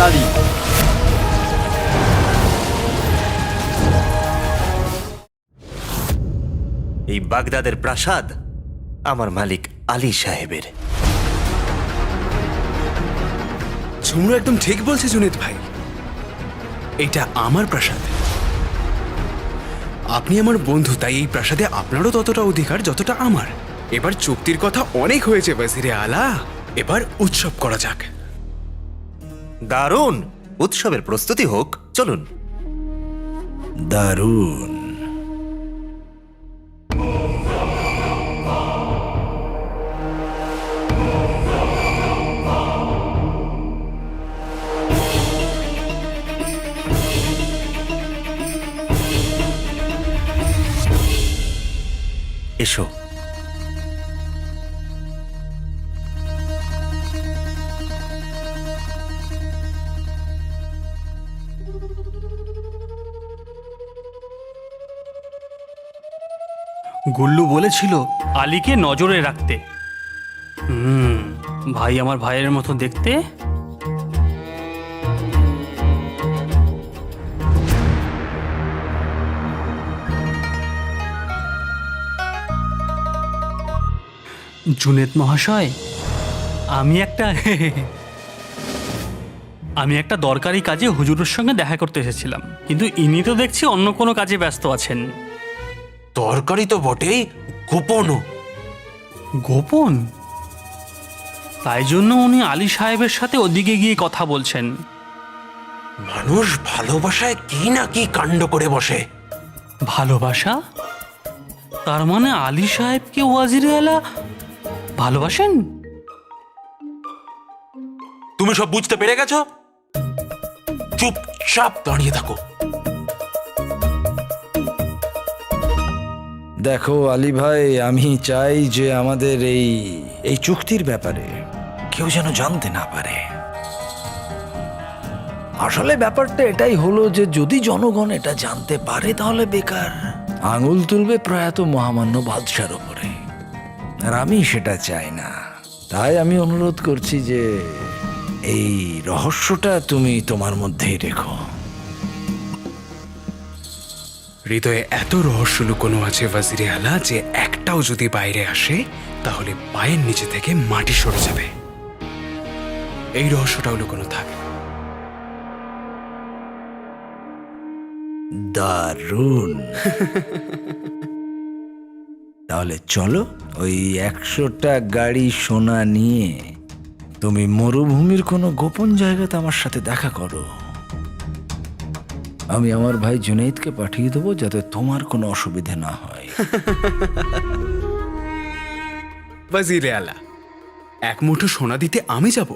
জলাল আলী। এই বাগদাদের প্রাসাদ আমার মালিক আলী সাহেবের। ঝুমরু একদম ঠিক বলছে জুনেদ ভাই, এটা আমার প্রাসাদ। আপনি আমার বন্ধু, তাই এই প্রাসাদে আপনারও ততটা অধিকার যতটা আমার। এবার চুক্তির কথা অনেক হয়েছে ওয়াজিরে আলা, এবার উৎসব করা যাক। দারুণ, উৎসবের প্রস্তুতি হোক, চলুন। দারুণ। এসো। গুল্লু বলেছিল আলীকে নজরে রাখতে। ভাই আমার ভাইয়ের মতো দেখতে। জুনেদ মহাশয়, আমি একটা দরকারি কাজে হুজুরের সঙ্গে দেখা করতে এসেছিলাম, কিন্তু ইনি তো দেখছি অন্য কোনো কাজে ব্যস্ত আছেন। তরকারি তো বটেই, গোপনও। গোপন? তাই জন্য উনি আলী সাহেবের সাথে ওদিকে গিয়ে কথা বলছেন। মানুষ ভালোবাসায় কি না কি কাণ্ড করে বসে। ভালোবাসা? তার মানে আলী সাহেবকে ওয়াজিরে আলা ভালোবাসেন? তুমি সব বুঝতে পেরে গেছো? চুপচাপ দাঁড়িয়ে থাকো। দেখো আলী ভাই, আমি চাই যে আমাদের এই চুক্তির ব্যাপারে কেউ যেন জানতে না পারে। আসলে ব্যাপারটা এটাই হলো যে যদি জনগণ এটা জানতে পারে তাহলে বেকার আঙুল তুলবে প্রয়াত মহামান্য বাদশার উপরে, আর আমি সেটা চাই না। তাই আমি অনুরোধ করছি যে এই রহস্যটা তুমি তোমার মধ্যেই রেখো। হৃদয়ে এত রহস্য লুকোনো আছে ওয়াজিরে আলা যে একটাও যদি বাইরে আসে তাহলে পায়ের নিচে থেকে মাটি সরে যাবে। এই রহস্যটাও লুকোনো থাক। দারুণ। তাহলে চলো, ওই 100টা গাড়ি সোনা নিয়ে তুমি মরুভূমির কোনো গোপন জায়গাতে আমার সাথে দেখা করো। আমি আমার ভাই জুনাইদকে পাঠিয়ে দেবো যাতে তোমার কোনো অসুবিধা না হয়। ওয়াজিরে আলা, এক মুঠো সোনা দিতে আমি যাব?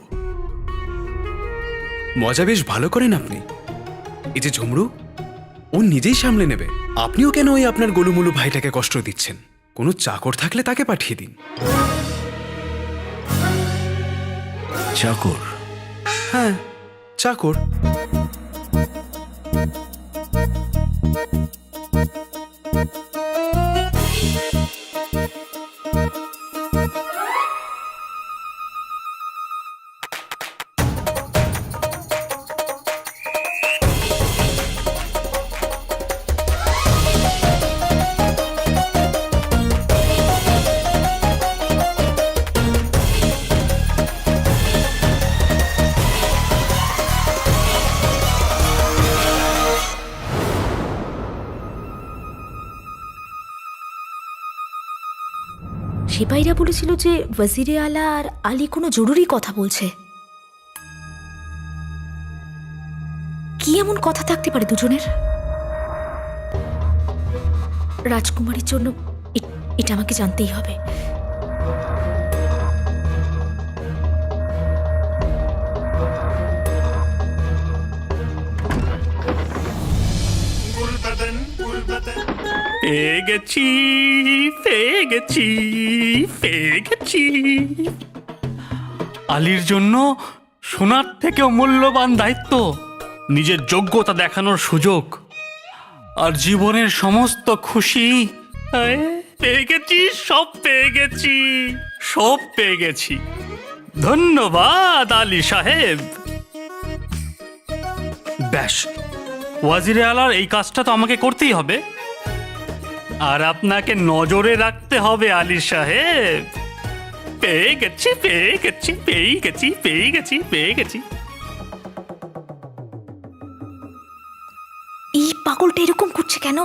মজা বেশ ভালো করেন আপনি। এই যে ঝুমরু, ও নিজেই সামলে নেবে। আপনিও কেন ওই আপনার গোলুমুলু ভাইটাকে কষ্ট দিচ্ছেন? কোনো চাকর থাকলে তাকে পাঠিয়ে দিন। চাকর? হ্যাঁ, চাকর। সিপাহীরা বলেছিল যে ওয়াজিরে আলা আর আলী কোনো জরুরি কথা বলছে। কি এমন কথা থাকতে পারে দুজনের? রাজকুমারীর জন্য এটা আমাকে জানতেই হবে। পেয়ে গেছি, পেয়ে গেছি, পেয়ে গেছি। আলীর জন্য সোনার থেকেও মূল্যবান দায়িত্ব, নিজের যোগ্যতা দেখানোর সুযোগ, আর জীবনের সমস্ত খুশি। পেয়ে গেছি, সব পেয়ে গেছি, সব পেয়ে গেছি। ধন্যবাদ আলী সাহেব। ব্যাস, ওয়াজিরে আলার এই কাজটা তো আমাকে করতেই হবে, আর আপনাকে নজরে রাখতে হবে আলী সাহেব। পেয়ে গেছি, পেয়ে গেছি, পেয়ে গেছি, পেয়ে গেছি, পেয়ে গেছি। এই পাগলটা এরকম করছে কেন?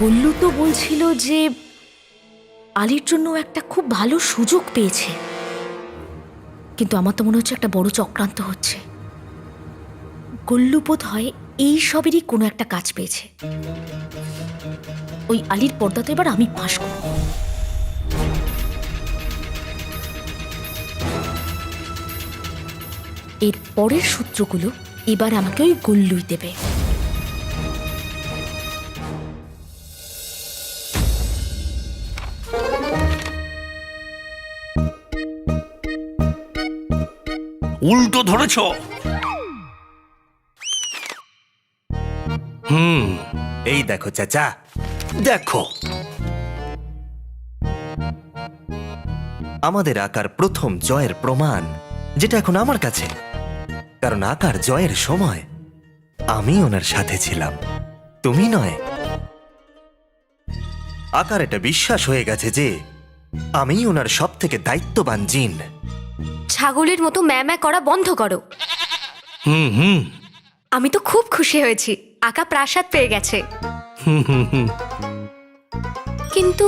গল্লু তো বলছিল যে আলীর জন্য একটা খুব ভালো সুযোগ পেয়েছে, কিন্তু আমার তো মনে হচ্ছে একটা বড় চক্রান্ত হচ্ছে। গল্লু বোধ হয় এই সবেরই কোনো একটা কাজ পেয়েছে। ওই আলীর পর্দা তো এবার আমি ফাঁস করব। এর পরের সূত্রগুলো এবার আমাকে ওই গল্লুই দেবে। উল্টো ধরেছ। এই দেখো চাচা, দেখো আমাদের আকার প্রথম জয়ের প্রমাণ, যেটা এখন আমার কাছে। কারণ আকার জয়ের সময় আমি ওনার সাথে ছিলাম, তুমি নয়। আকার এটা বিশ্বাস হয়ে গেছে যে আমি ওনার সব থেকে দায়িত্ববান জিন। ছাগলের মতো ম্যাঁ করা বন্ধ করো। আমি তো খুব খুশি হয়েছি, আকা প্রাসাদ পেয়ে গেছে। কিন্তু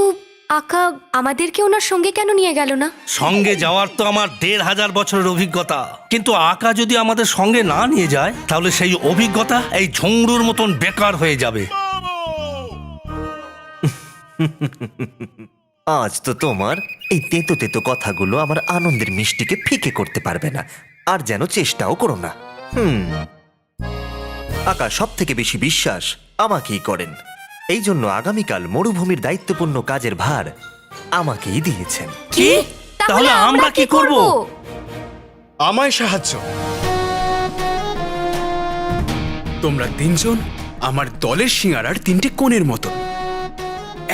আকা আমাদেরকে ওনার সঙ্গে কেন নিয়ে গেল না? সঙ্গে যাওয়ার তো আমার ১,৫০০ বছরের অভিজ্ঞতা, কিন্তু আকা যদি আমাদের সঙ্গে না নিয়ে যায় তাহলে সেই অভিজ্ঞতা এই ঝংড়ুর মতন বেকার হয়ে যাবে। আজ তো তোমার এই তেতো তেতো কথাগুলো আমার আনন্দের মিষ্টিকে ফিকে করতে পারবে না, আর যেন চেষ্টাও করো না। আকা সব থেকে বেশি বিশ্বাস আমাকেই করেন, এই জন্য আগামীকাল মরুভূমির দায়িত্বপূর্ণ কাজের ভার আমাকেই দিয়েছেন। কি? তাহলে আমরা কি করব? আমায় সাহায্য। তোমরা তিনজন আমার দলের সিঙারার 3টে কোণের মতো।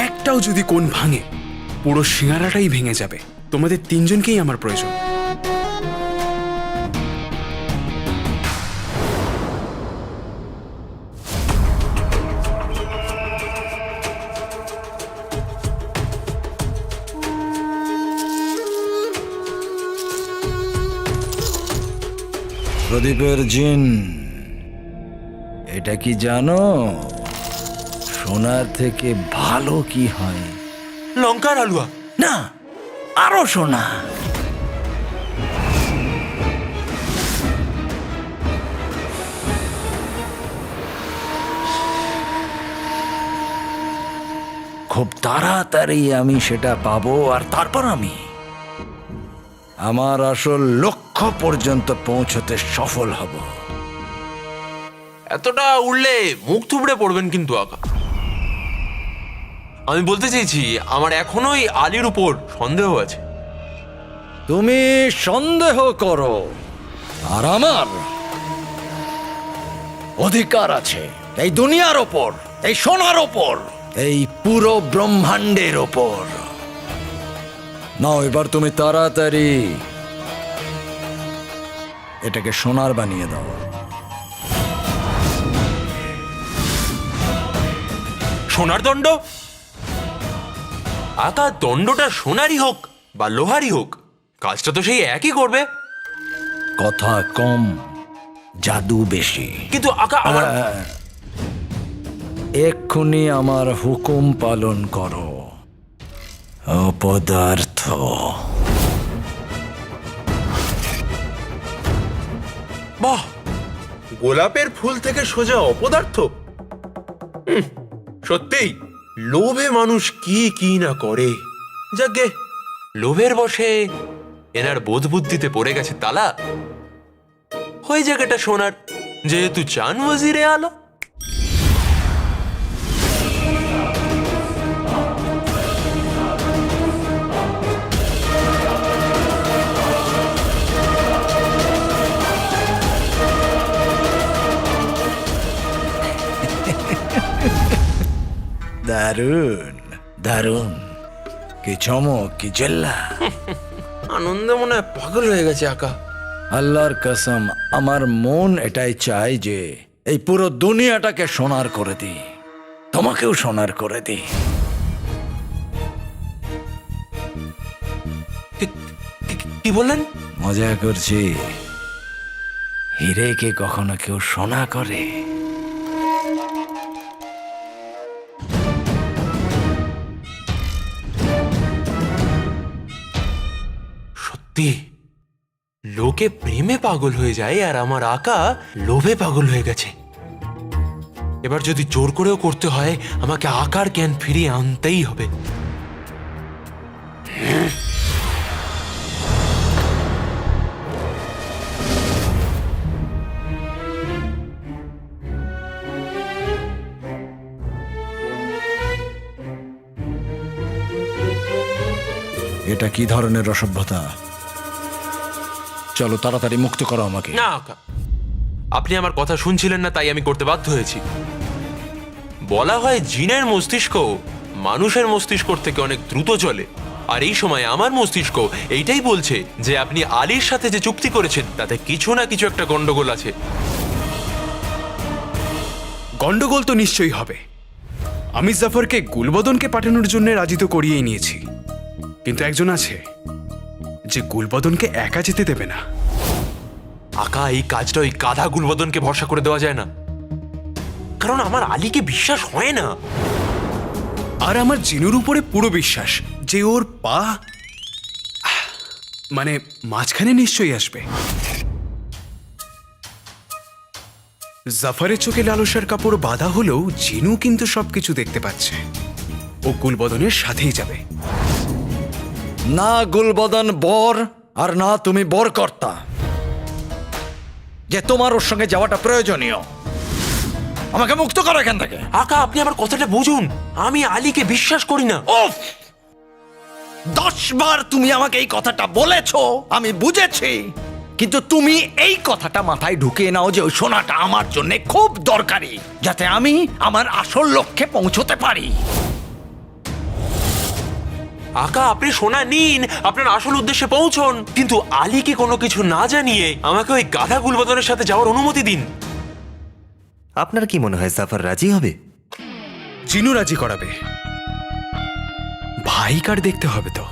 একটাও যদি কোণ ভাঙে পুরো সিঙারাটাই ভেঙে যাবে। তোমাদের তিনজনকেই আমার প্রয়োজন। প্রদীপের জিন, এটা কি জানো সোনার থেকে ভালো কি হয়? লঙ্কার আলুয়া। না, আরো সোনা। খুব তাড়াতাড়ি আমি সেটা পাবো, আর তারপর আমি আমার আসল লক্ষ্য পর্যন্ত পৌঁছতে সফল হব। এতটা উড়লে মুখ থুবড়ে পড়বেন কিন্তু আকা। আমি বলতে চাইছি আমার এখনোই আলীর উপর সন্দেহ আছে। তুমি সন্দেহ করো, আর আমার অধিকার আছে এই দুনিয়ার ওপর, এই সোনার ওপর, এই পুরো ব্রহ্মাণ্ডের ওপর। নাও এবার তুমি তাড়াতাড়ি এটাকে সোনার বানিয়ে দাও। সোনার দণ্ড? আকা দণ্ডটা সোনারই হোক বা লোহারই হোক, কাজটা তো সেই একই করবে। কথা কম, জাদু বেশি। কিন্তু আকা আমার এক্ষুনি আমার হুকুম পালন করো, অপদার্থ। বাহ, গোলাপের ফুল থেকে সোজা অপদার্থ। সত্যিই লোভে মানুষ কি কি না করে। যাকে লোভের বশে এনার বোধ বুদ্ধিতে পড়ে গেছে তালা, হয়ে যাক এটা সোনার, যেহেতু চান ওয়াজিরে আলা। দারুণ দারুণ, কি চমক, কি জেল্লা! আনন্দে মনে হয় পাগল হয়ে গেছে আকা। আল্লাহর কসম, আমার মন এটাই চায় যে এই পুরো দুনিয়াটাকে সোনার করে দিই, তোমাকেও সোনার করে দিই। কি বললেন? মজা করছি। হিরেকে কখনো কেউ সোনা করে? সত্যি লোকে প্রেমে পাগল হয়ে যায়, আর আমার আকা লোভে পাগল হয়ে গেছে। এবার যদি জোর করেও করতে হয়, আমাকে আকার জ্ঞান ফিরিয়ে আনতেই হবে। এটা কি ধরনের অসভ্যতা? চলো তাড়াতাড়ি মুক্ত করো আমাকে। না আকা, আপনি আমার কথা শুনছিলেন না, তাই আমি করতে বাধ্য হয়েছি। বলা হয় জিনের মস্তিষ্ক মানুষের মস্তিষ্কর থেকে অনেক দ্রুত চলে, আর এই সময় আমার মস্তিষ্ক এইটাই বলছে যে আপনি আলীর সাথে যে চুক্তি করেছেন তাতে কিছু না কিছু একটা গন্ডগোল আছে। গন্ডগোল তো নিশ্চয়ই হবে। আমি জাফরকে গুলবদনকে পাঠানোর জন্য রাজি তো করিয়েই নিয়েছি, কিন্তু একজন আছে যে গুলবদনকে একা যেতে দেবে না। আকা, এই কাজটা ওই গাধা গুলবদনকে ভরসা করে দেওয়া যায় না, কারণ আমার আলীকে বিশ্বাস হয় না। আর আমার জিনুর উপরে পুরো বিশ্বাস যে ওর পা মানে মাঝখানে নিশ্চয়ই আসবে। জাফরের চোখে লালসার কাপড় বাঁধা হলেও জিনু কিন্তু সবকিছু দেখতে পাচ্ছে। ও গুলবদনের সাথেই যাবে। না গুলবদন বর, আর না তুমি বর কর্তা যে তোমার ওর সঙ্গে যাওয়াটা প্রয়োজনীয়। আমাকে মুক্ত করো এখান থেকে। আকা, আপনি আমার কথাটা বুঝুন, আমি আলীকে বিশ্বাস করি না। ওফ! 10 বার তুমি আমাকে এই কথাটা বলেছো, আমি বুঝেছি, কিন্তু তুমি এই কথাটা মাথায় ঢুকিয়ে নাও যে ওই সোনাটা আমার জন্য খুব দরকারি, যাতে আমি আমার আসল লক্ষ্যে পৌঁছতে পারি। আকা, আপনি সোনা নিন, আপনার আসল উদ্দেশ্যে পৌঁছন, কিন্তু আলীকে কোনো কিছু না জানিয়ে আমাকে ওই গাধা গুলবদনের সাথে যাওয়ার অনুমতি দিন। আপনার কি মনে হয় জাফর রাজি হবে? জিনু রাজি করাবে। ভাই কার দেখতে হবে তো।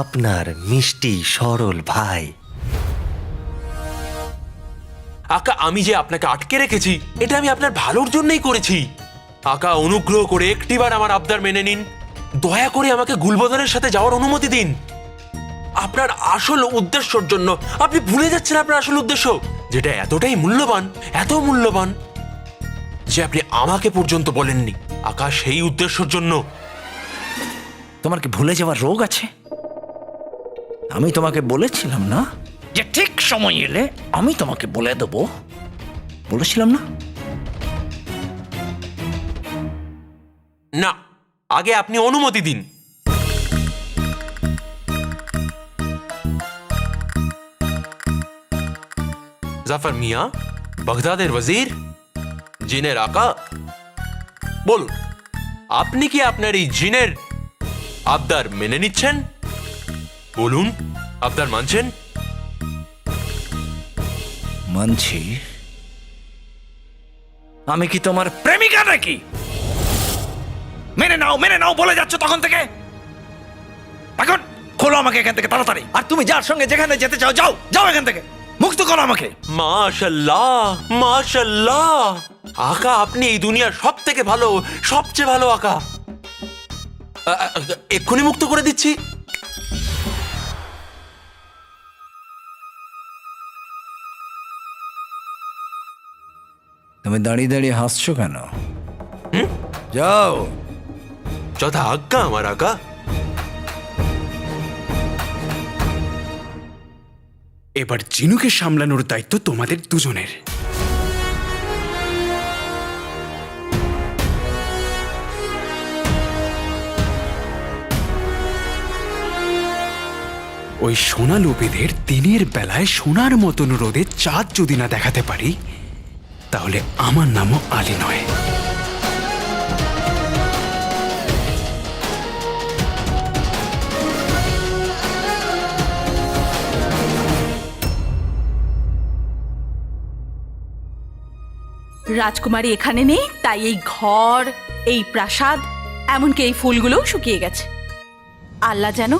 আপনার মিষ্টি সরল ভাই। আকা, আমি যে আপনাকে আটকে রেখেছি এটা আমি আপনার ভালোর জন্যই করেছি। আকা, অনুগ্রহ করে একটিবার আমার আবদার মেনে নিন। দয়া করে আমাকে গুলবদনের সাথে যাওয়ার অনুমতি দিন। আপনার আসল উদ্দেশ্যর জন্য। আপনি ভুলে যাচ্ছেন আপনার আসল উদ্দেশ্য, যেটা এতটাই মূল্যবান, এত মূল্যবান যে আপনি আমাকে পর্যন্ত বলেননি। আকা, সেই উদ্দেশ্যর জন্য। তোমার কি ভুলে যাওয়ার রোগ আছে? আমি তোমাকে বলেছিলাম না যে ঠিক সময় এলে আমি তোমাকে বলে দেবো? বলেছিলাম না? না, আগে আপনি অনুমতি দিন। জাফর মিয়া, বাগদাদের ওয়াজির, জিনের আকা, বলুন, আপনি কি আপনার এই জিনের আবদার মেনে নিচ্ছেন? বলুন, আবদার মানছেন? মানছি। আমি কি তোমার প্রেমিকা নাকি? মেনে নাও বলে যাচ্ছ তখন থেকে। এখন খোলো আমাকে এখান থেকে তাড়াতাড়ি। আর তুমি যার সঙ্গে যেখানে যেতে চাও যাও, যাও এখান থেকে, মুক্ত করো আমাকে। মাশাল্লাহ, মাশাল্লাহ, আকা, আপনি এই দুনিয়ার সব থেকে ভালো, সবচেয়ে ভালো আকা। এক্ষুনি মুক্ত করে দিচ্ছি। তুমি দাঁড়িয়ে দাঁড়িয়ে হাসছো কেন? যাও। যথা আজ্ঞা আমার আকা। এবার জিনুকে সামলানোর দায়িত্ব তোমাদের দুজনের। ওই সোনা লোভীদের দিনের বেলায় সোনার মতন রোদে চাঁদ যদি না দেখাতে পারি, তাহলে আমার নামও আলী নয়। রাজকুমারী এখানে নেই, তাই এই ঘর, এই প্রাসাদ, এমনকি এই ফুলগুলোও শুকিয়ে গেছে। আল্লাহ যেন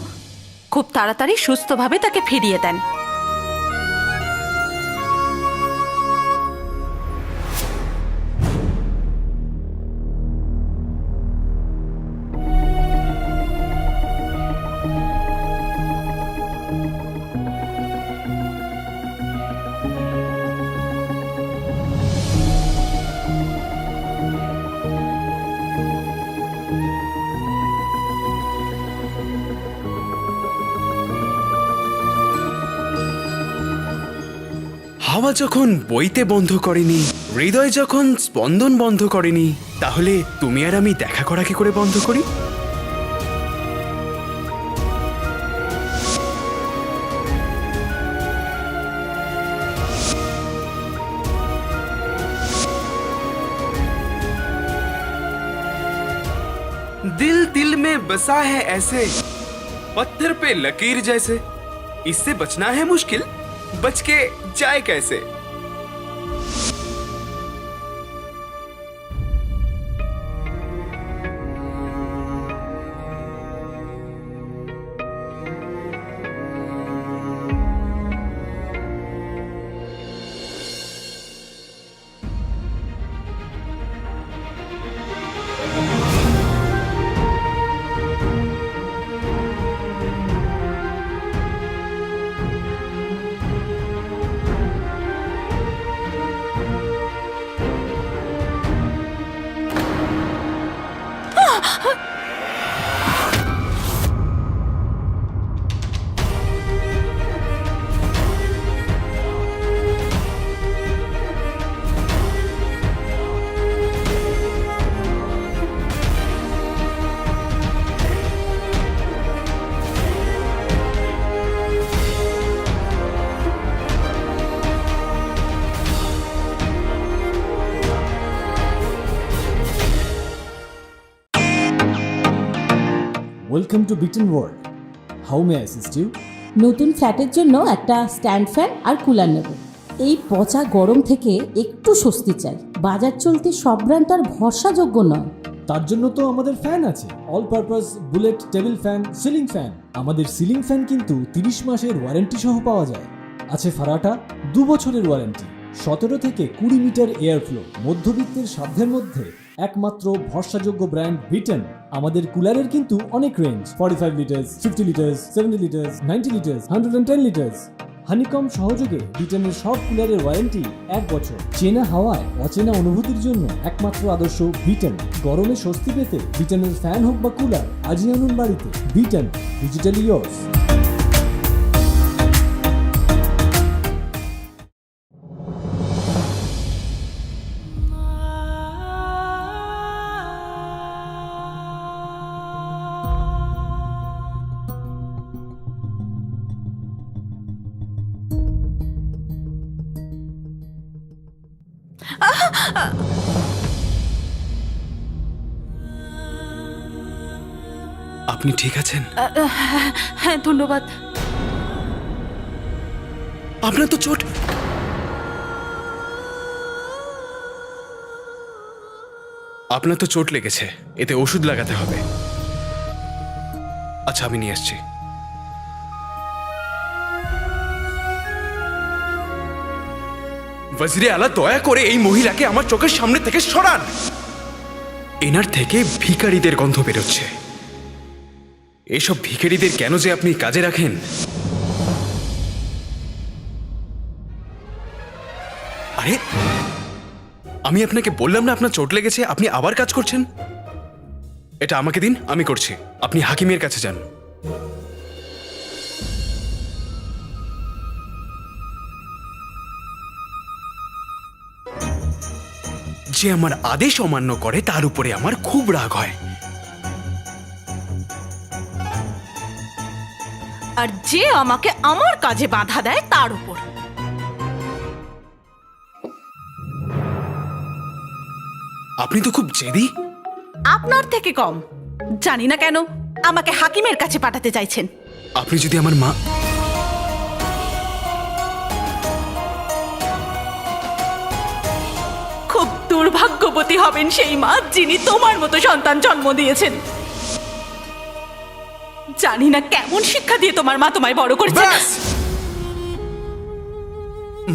খুব তাড়াতাড়ি সুস্থভাবে তাকে ফিরিয়ে দেন। হাওয়া যখন বইতে বন্ধ করেনি, হৃদয় যখন স্পন্দন বন্ধ করেনি, তাহলে তুমি আর আমি দেখা করা কি করে বন্ধ করি? दिल दिल में बसा है ऐसे, पत्थर पे लकीर जैसे, इससे बचना है मुश्किल, बच के जाए कैसे? Welcome to Biten world. How may assist you? নতুন ফ্ল্যাটের জন্য একটা স্ট্যান্ড ফ্যান আর কুলার নেব। এই পচা গরম থেকে একটু স্বস্তি চাই। বাজার চলতে সব ব্র্যান্ড আর ভরসাযোগ্য নয়। তার জন্য তো আমাদের ফ্যান আছে, all purpose bullet table fan, ceiling fan. আমাদের সিলিং ফ্যান কিন্তু 30 মাসের ওয়ারেন্টি সহ পাওয়া যায়। আছে ফারাটা 2 বছরের ওয়ারেন্টি, 17 থেকে 20 মিটার এয়ার ফ্লো, মধ্যবিত্তের সাধ্যের মধ্যে একমাত্র ভরসাযোগ্য ব্র্যান্ড বিটেন। আমাদের কুলারের কিন্তু অনেক range, 45 litres, 50 litres, 70 litres, 90 litres, 110 litres. Honeycomb সহযোগে বিটেনের সব কুলারের ওয়ারেন্টি 1 বছর। চেনা হাওয়ায় অচেনা অনুভূতির জন্য একমাত্র আদর্শ বিটেন। গরমে স্বস্তি পেতে বিটেনের ফ্যান হোক বা কুলার, আজই আনুন বাড়িতে। Beaten, digitally yours. আপনি ঠিক আছেন? হ্যাঁ, ধন্যবাদ। আপনার তো চোট। আপনার তো চোট লেগেছে, এতে ওষুধ লাগাতে হবে। আচ্ছা, আমি নিয়ে আসছি। ওয়াজিরে আলা, দয়া করে এই মহিলাকে আমার চোখের সামনে থেকে সরান। এনার থেকে ভিখারিদের গন্ধ বেরোচ্ছে। এসব ভিখারিদের কেন যে আপনি কাজে রাখেন? আরে, আমি আপনাকে বললাম না আপনার চোট লেগেছে, আপনি আবার কাজ করছেন? এটা আমাকে দিন, আমি করছি। আপনি হাকিমের কাছে যান। যে আমার আদেশ অমান্য করে তার উপরে আমার খুব রাগ হয়। আর যে আমাকে আমার কাজে বাধা দেয় তার উপর। আপনি তো খুব জেদি। আপনার থেকে কম। জানি না কেন আমাকে হাকিমের কাছে পাঠাতে চাইছেন। আপনি যদি আমার মা... খুব ভাগ্যবতী হবেন সেই মা যিনি তোমার মতো সন্তান জন্ম দিয়েছেন। জানি না কেমন শিক্ষা দিয়ে তোমার মা তোমায় বড় করেছে। ব্যাস!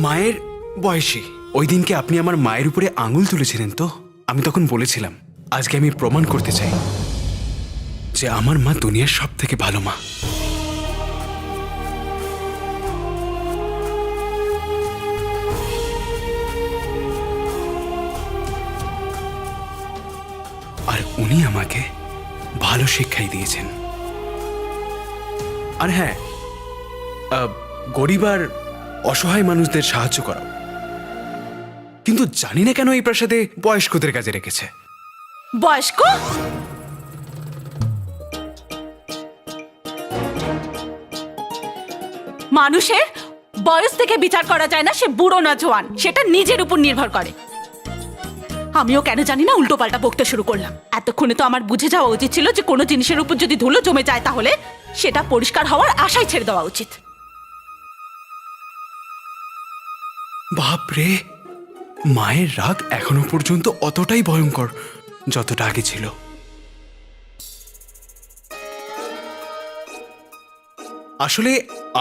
মায়ের বয়সী ওই দিনকে আপনি আমার মায়ের উপরে আঙুল তুলেছিলেন তো, আমি তখন বলেছিলাম আজকে আমি প্রমাণ করতে চাই যে আমার মা দুনিয়ার সব থেকে ভালো মা। আর উনি আমাকে ভালো শিক্ষাই দিয়েছেন। আর হ্যাঁ, গরিব আর অসহায় মানুষদের সাহায্য করা, কিন্তু জানি না কেন এই প্রাসাদে বয়স্কদের কাজে রেখেছে। বয়স্ক? মানুষের বয়স থেকে বিচার করা যায় না সে বুড়ো না জোয়ান, সেটা নিজের উপর নির্ভর করে। আমিও কেন জানি না উল্টো পাল্টা বকতে শুরু করলাম। এতক্ষণে তো আমার বুঝে যাওয়া উচিত ছিল যে কোনো জিনিসের উপর যদি ধুলো জমে যায় তাহলে সেটা পরিষ্কার হওয়ার আশায় ছেড়ে দেওয়া উচিত। বাপরে, মায়ের রাগ এখনো পর্যন্ত অতটাই ভয়ঙ্কর যতটা আগে ছিল। আসলে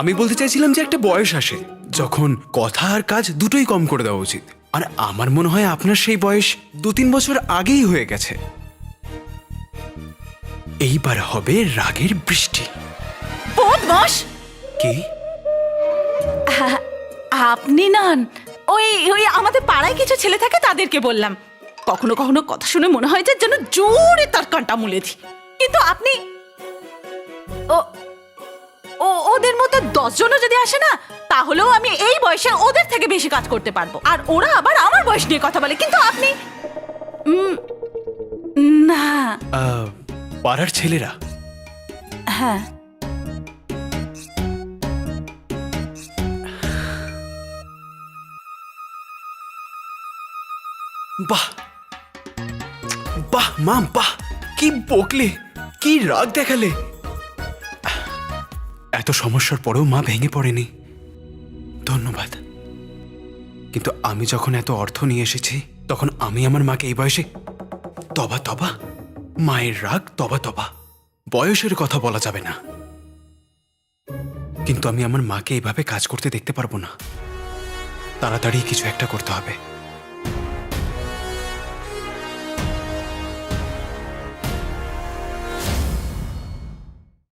আমি বলতে চাইছিলাম যে একটা বয়স আসে যখন কথা আর কাজ দুটোই কম করে দেওয়া উচিত, আর আমার মনে হয় আপনার সেই বয়স 2-3 বছর আগেই হয়ে গেছে। এইবার হবে রাগের বৃষ্টি। বদমাশ! কি? আপনি নন, ওই ওই আমাদের পাড়ায় কিছু ছেলে থাকে তাদেরকে বললাম। কখনো কখনো কথা শুনে মনে হয় যে যেন জোরে তার কাঁটা মুলে দিই, কিন্তু আপনি ওদের মধ্যে 10 জনও যদি আসে না তাহলেও আমি এই বয়সে ওদের থেকে বেশি কাজ করতে পারবো, আর ওরা আবার আমার বয়স নিয়ে কথা বলে। কিন্তু আপনি না। পাড়ার ছেলেরা? হ্যাঁ। বাহ বাহ মা, বাহ! কি বকলে, কি রাগ দেখালে! এত সমস্যার পরেও মা ভেঙে পড়েনি, ধন্যবাদ। কিন্তু আমি যখন এত অর্থ নিয়ে এসেছি তখন আমি আমার মাকে এই বয়সে তবা তবা, মায়ের রাগ তবা তবা, বয়সের কথা বলা যাবে না। কিন্তু আমি আমার মাকে এইভাবে কাজ করতে দেখতে পারবো না, তাড়াতাড়ি কিছু একটা করতে হবে।